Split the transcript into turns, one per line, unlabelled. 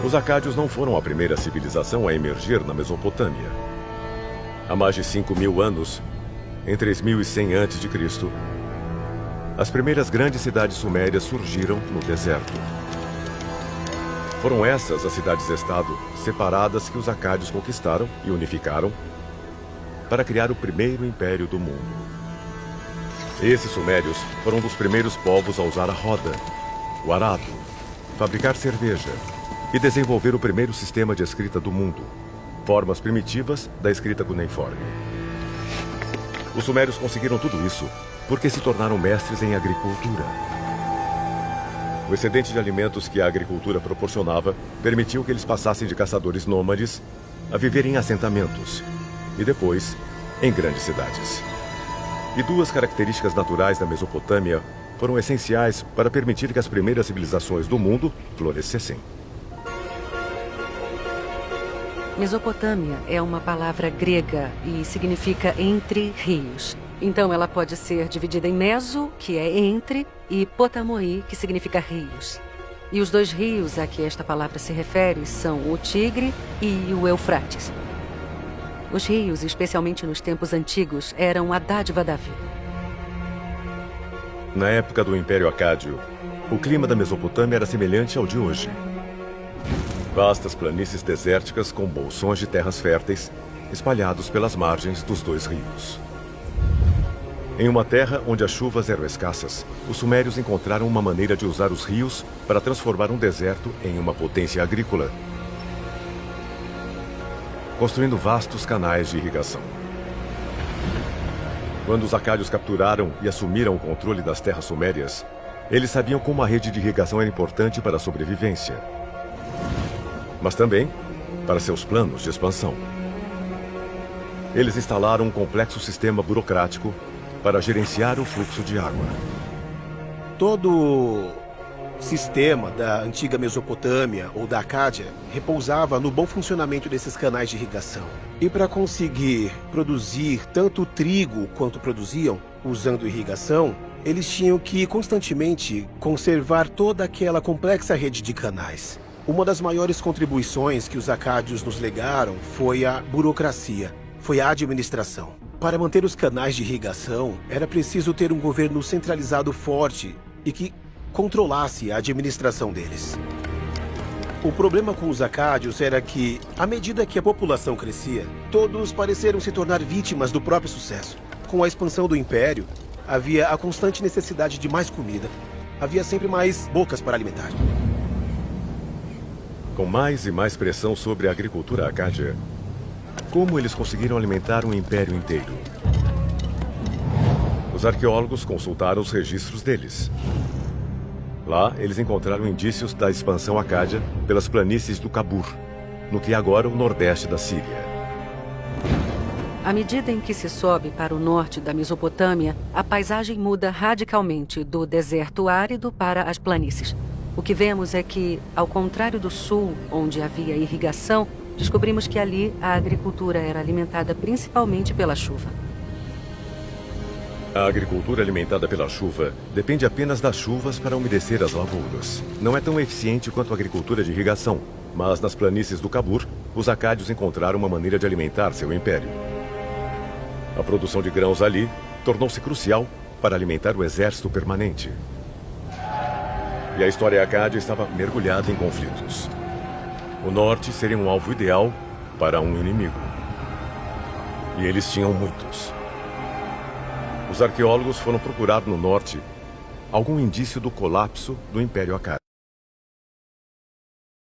Os acádios não foram a primeira civilização a emergir na Mesopotâmia. Há mais de 5.000 anos, em 3100 a.C., as primeiras grandes cidades sumérias surgiram no deserto. Foram essas as cidades-estado separadas que os acádios conquistaram e unificaram para criar o primeiro império do mundo. Esses sumérios foram dos primeiros povos a usar a roda, o arado, fabricar cerveja e desenvolver o primeiro sistema de escrita do mundo, formas primitivas da escrita cuneiforme. Os sumérios conseguiram tudo isso porque se tornaram mestres em agricultura. O excedente de alimentos que a agricultura proporcionava permitiu que eles passassem de caçadores nômades a viver em assentamentos e depois em grandes cidades. E duas características naturais da Mesopotâmia foram essenciais para permitir que as primeiras civilizações do mundo florescessem.
Mesopotâmia é uma palavra grega e significa entre rios. Então ela pode ser dividida em meso, que é entre, e potamoi, que significa rios. E os dois rios a que esta palavra se refere são o Tigre e o Eufrates. Os rios, especialmente nos tempos antigos, eram a dádiva da vida.
Na época do Império Acádio, o clima da Mesopotâmia era semelhante ao de hoje. Vastas planícies desérticas com bolsões de terras férteis espalhados pelas margens dos dois rios. Em uma terra onde as chuvas eram escassas, os sumérios encontraram uma maneira de usar os rios para transformar um deserto em uma potência agrícola, construindo vastos canais de irrigação. Quando os acádios capturaram e assumiram o controle das terras sumérias, eles sabiam como a rede de irrigação era importante para a sobrevivência, mas também para seus planos de expansão. Eles instalaram um complexo sistema burocrático para gerenciar o fluxo de água.
Todo o sistema da antiga Mesopotâmia ou da Acádia repousava no bom funcionamento desses canais de irrigação. E para conseguir produzir tanto trigo quanto produziam usando irrigação, eles tinham que constantemente conservar toda aquela complexa rede de canais. Uma das maiores contribuições que os acádios nos legaram foi a burocracia, foi a administração. Para manter os canais de irrigação, era preciso ter um governo centralizado forte e que controlasse a administração deles. O problema com os acádios era que, à medida que a população crescia, todos pareceram se tornar vítimas do próprio sucesso. Com a expansão do império, havia a constante necessidade de mais comida. Havia sempre mais bocas para alimentar.
Com mais e mais pressão sobre a agricultura acádia, como eles conseguiram alimentar um império inteiro? Os arqueólogos consultaram os registros deles. Lá, eles encontraram indícios da expansão acádia pelas planícies do Kabur, no que é agora o nordeste da Síria.
À medida em que se sobe para o norte da Mesopotâmia, a paisagem muda radicalmente do deserto árido para as planícies. O que vemos é que, ao contrário do sul, onde havia irrigação, descobrimos que ali a agricultura era alimentada principalmente pela chuva.
A agricultura alimentada pela chuva depende apenas das chuvas para umedecer as lavouras. Não é tão eficiente quanto a agricultura de irrigação, mas nas planícies do Kabur, os acádios encontraram uma maneira de alimentar seu império. A produção de grãos ali tornou-se crucial para alimentar o exército permanente. E a história acádia estava mergulhada em conflitos. O norte seria um alvo ideal para um inimigo. E eles tinham muitos. Os arqueólogos foram procurar no norte algum indício do colapso do Império Acádio.